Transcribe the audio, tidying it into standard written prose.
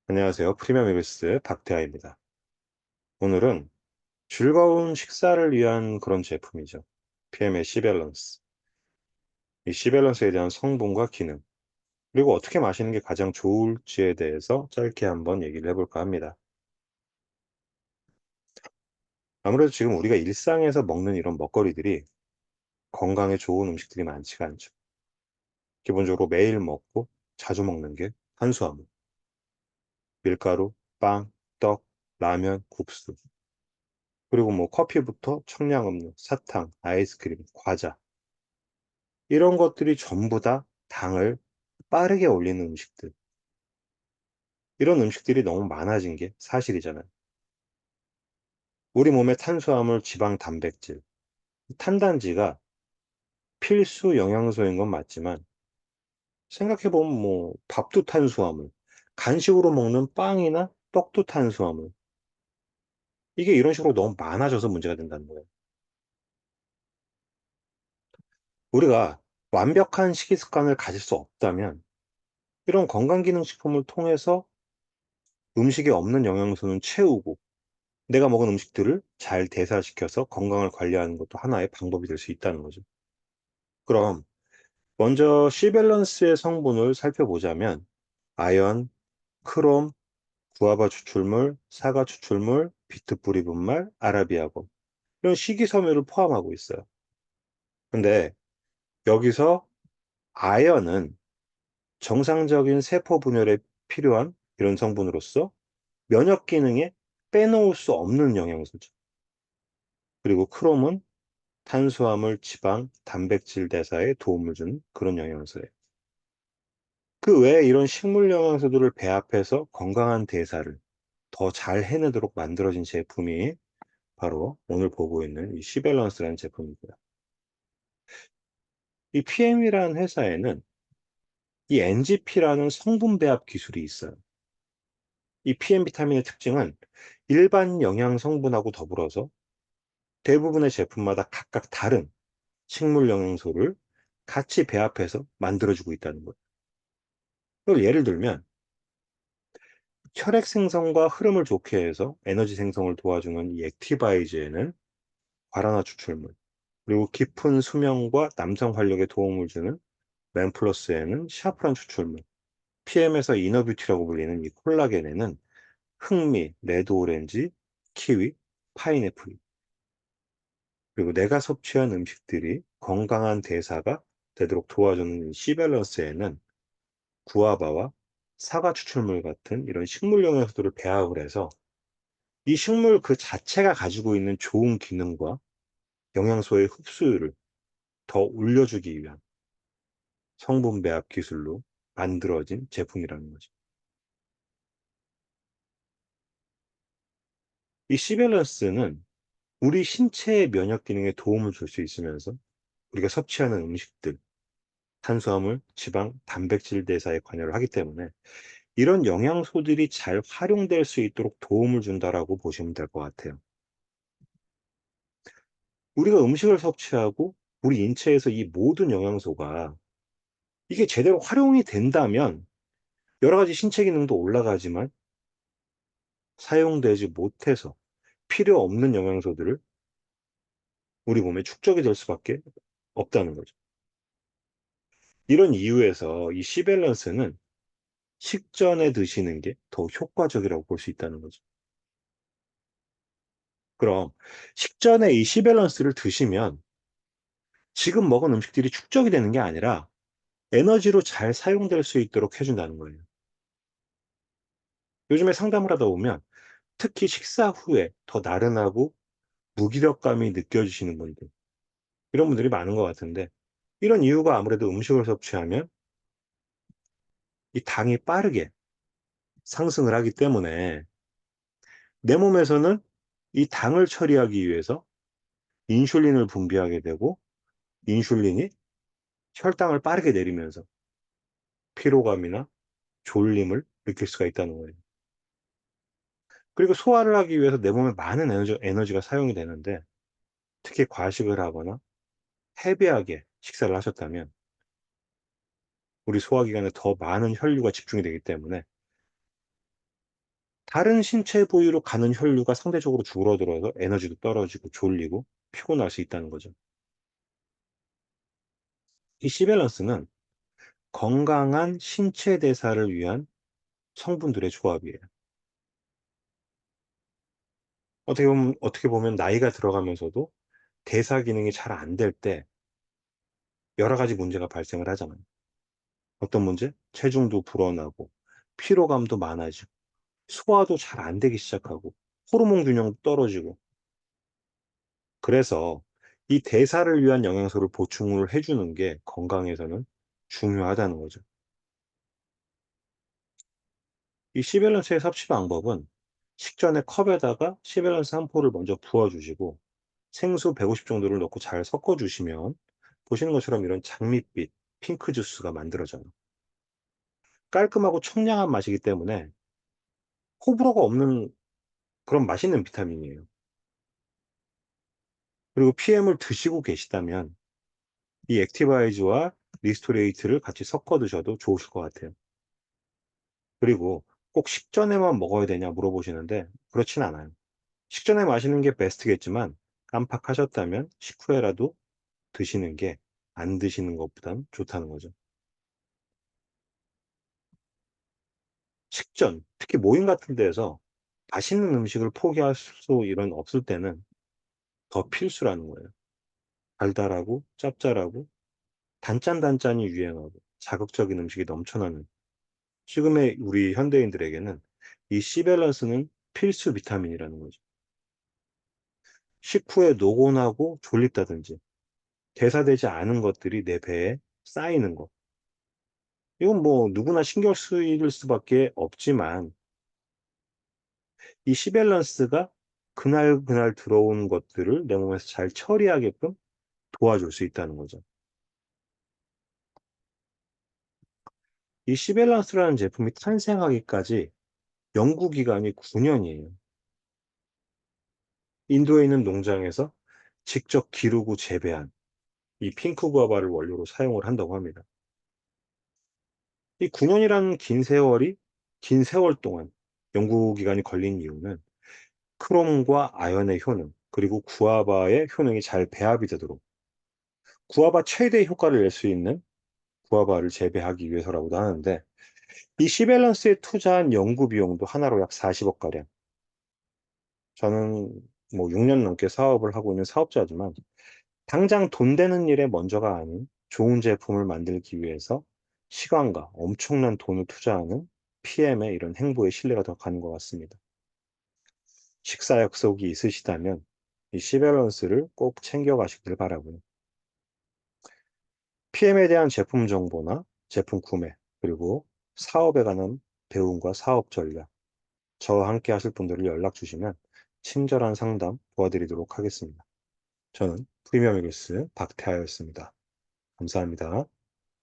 안녕하세요. 프리미엄 이글스 박태하입니다. 오늘은 즐거운 식사를 위한 그런 제품이죠. PM의 C밸런스. 이 C밸런스에 대한 성분과 기능, 그리고 어떻게 마시는 게 가장 좋을지에 대해서 짧게 한번 얘기를 해볼까 합니다. 아무래도 지금 우리가 일상에서 먹는 이런 먹거리들이 건강에 좋은 음식들이 많지가 않죠. 기본적으로 매일 먹고 자주 먹는 게 탄수화물, 밀가루, 빵, 떡, 라면, 국수, 그리고 뭐 커피부터 청량음료, 사탕, 아이스크림, 과자, 이런 것들이 전부 다 당을 빠르게 올리는 음식들. 이런 음식들이 너무 많아진 게 사실이잖아요. 우리 몸의 탄수화물, 지방, 단백질, 탄단지가 필수 영양소인 건 맞지만 생각해보면 뭐 밥도 탄수화물, 간식으로 먹는 빵이나 떡도 탄수화물. 이게 이런 식으로 너무 많아져서 문제가 된다는 거예요. 우리가 완벽한 식이 습관을 가질 수 없다면 이런 건강기능식품을 통해서 음식에 없는 영양소는 채우고 내가 먹은 음식들을 잘 대사시켜서 건강을 관리하는 것도 하나의 방법이 될 수 있다는 거죠. 그럼 먼저 C밸런스의 성분을 살펴보자면 아연, 크롬, 구아바 추출물, 사과 추출물, 비트뿌리 분말, 아라비아곤, 이런 식이섬유를 포함하고 있어요. 근데 여기서 아연은 정상적인 세포 분열에 필요한 이런 성분으로서 면역 기능에 빼놓을 수 없는 영양소죠. 그리고 크롬은 탄수화물, 지방, 단백질 대사에 도움을 주는 그런 영양소예요. 그 외에 이런 식물 영양소들을 배합해서 건강한 대사를 더 잘 해내도록 만들어진 제품이 바로 오늘 보고 있는 이 시밸런스라는 제품이고요. 이 PM이라는 회사에는 이 NGP라는 성분 배합 기술이 있어요. 이 PM 비타민의 특징은 일반 영양 성분하고 더불어서 대부분의 제품마다 각각 다른 식물 영양소를 같이 배합해서 만들어주고 있다는 거예요. 이걸 예를 들면 혈액 생성과 흐름을 좋게 해서 에너지 생성을 도와주는 이 액티바이즈에는 과라나 추출물, 그리고 깊은 수면과 남성 활력에 도움을 주는 맨플러스에는 샤프란 추출물, PM에서 이너뷰티라고 불리는 이 콜라겐에는 흑미, 레드 오렌지, 키위, 파인애플, 그리고 내가 섭취한 음식들이 건강한 대사가 되도록 도와주는 이 C밸런스에는 구아바와 사과 추출물 같은 이런 식물 영양소들을 배합을 해서 이 식물 그 자체가 가지고 있는 좋은 기능과 영양소의 흡수율을 더 올려주기 위한 성분 배합 기술로 만들어진 제품이라는 거죠. 이 시밸런스는 우리 신체의 면역 기능에 도움을 줄 수 있으면서 우리가 섭취하는 음식들, 탄수화물, 지방, 단백질 대사에 관여를 하기 때문에 이런 영양소들이 잘 활용될 수 있도록 도움을 준다라고 보시면 될 것 같아요. 우리가 음식을 섭취하고 우리 인체에서 이 모든 영양소가 이게 제대로 활용이 된다면 여러 가지 신체 기능도 올라가지만 사용되지 못해서 필요 없는 영양소들을 우리 몸에 축적이 될 수밖에 없다는 거죠. 이런 이유에서 이 C밸런스는 식전에 드시는 게 더 효과적이라고 볼 수 있다는 거죠. 그럼 식전에 이 C밸런스를 드시면 지금 먹은 음식들이 축적이 되는 게 아니라 에너지로 잘 사용될 수 있도록 해준다는 거예요. 요즘에 상담을 하다 보면 특히 식사 후에 더 나른하고 무기력감이 느껴지시는 분들, 이런 분들이 많은 것 같은데 이런 이유가 아무래도 음식을 섭취하면 이 당이 빠르게 상승을 하기 때문에 내 몸에서는 이 당을 처리하기 위해서 인슐린을 분비하게 되고 인슐린이 혈당을 빠르게 내리면서 피로감이나 졸림을 느낄 수가 있다는 거예요. 그리고 소화를 하기 위해서 내 몸에 많은 에너지가 사용이 되는데 특히 과식을 하거나 헤비하게 식사를 하셨다면 우리 소화기관에 더 많은 혈류가 집중이 되기 때문에 다른 신체 부위로 가는 혈류가 상대적으로 줄어들어서 에너지도 떨어지고 졸리고 피곤할 수 있다는 거죠. 이 C밸런스는 건강한 신체 대사를 위한 성분들의 조합이에요. 어떻게 보면 나이가 들어가면서도 대사 기능이 잘 안 될 때 여러 가지 문제가 발생을 하잖아요. 어떤 문제? 체중도 불어나고, 피로감도 많아지고, 소화도 잘 안 되기 시작하고, 호르몬 균형도 떨어지고. 그래서 이 대사를 위한 영양소를 보충을 해주는 게 건강에서는 중요하다는 거죠. 이 C밸런스의 섭취 방법은 식전에 컵에다가 C밸런스 한 포를 먼저 부어주시고, 생수 150 정도를 넣고 잘 섞어주시면 보시는 것처럼 이런 장밋빛 핑크 주스가 만들어져요. 깔끔하고 청량한 맛이기 때문에 호불호가 없는 그런 맛있는 비타민이에요. 그리고 PM을 드시고 계시다면 이 액티바이즈와 리스토레이트를 같이 섞어 드셔도 좋으실 것 같아요. 그리고 꼭 식전에만 먹어야 되냐 물어보시는데 그렇진 않아요. 식전에 마시는 게 베스트겠지만 깜빡하셨다면 식후에라도 드시는 게 안 드시는 것보단 좋다는 거죠. 식전, 특히 모임 같은 데에서 맛있는 음식을 포기할 수 이런 없을 때는 더 필수라는 거예요. 달달하고 짭짤하고 단짠단짠이 유행하고 자극적인 음식이 넘쳐나는 지금의 우리 현대인들에게는 이 C밸런스는 필수 비타민이라는 거죠. 식후에 노곤하고 졸립다든지 대사되지 않은 것들이 내 배에 쌓이는 것. 이건 뭐 누구나 신경 쓰일 수밖에 없지만 이 C밸런스가 그날 들어온 것들을 내 몸에서 잘 처리하게끔 도와줄 수 있다는 거죠. 이 C밸런스라는 제품이 탄생하기까지 연구 기간이 9년이에요. 인도에 있는 농장에서 직접 기르고 재배한 이 핑크 구아바를 원료로 사용을 한다고 합니다. 이 9년이라는 긴 세월 동안 연구 기간이 걸린 이유는 크롬과 아연의 효능, 그리고 구아바의 효능이 잘 배합이 되도록 구아바 최대 효과를 낼 수 있는 구아바를 재배하기 위해서라고도 하는데 이 C밸런스에 투자한 연구 비용도 하나로 약 40억 가량. 저는 뭐 6년 넘게 사업을 하고 있는 사업자지만 당장 돈 되는 일에 먼저가 아닌 좋은 제품을 만들기 위해서 시간과 엄청난 돈을 투자하는 PM의 이런 행보에 신뢰가 더 가는 것 같습니다. 식사 약속이 있으시다면 이 C밸런스를 꼭 챙겨가시길 바라고요. PM에 대한 제품 정보나 제품 구매, 그리고 사업에 관한 배움과 사업 전략, 저와 함께 하실 분들을 연락 주시면 친절한 상담 도와드리도록 하겠습니다. 저는 프리미엄 에글스 박태하였습니다. 감사합니다.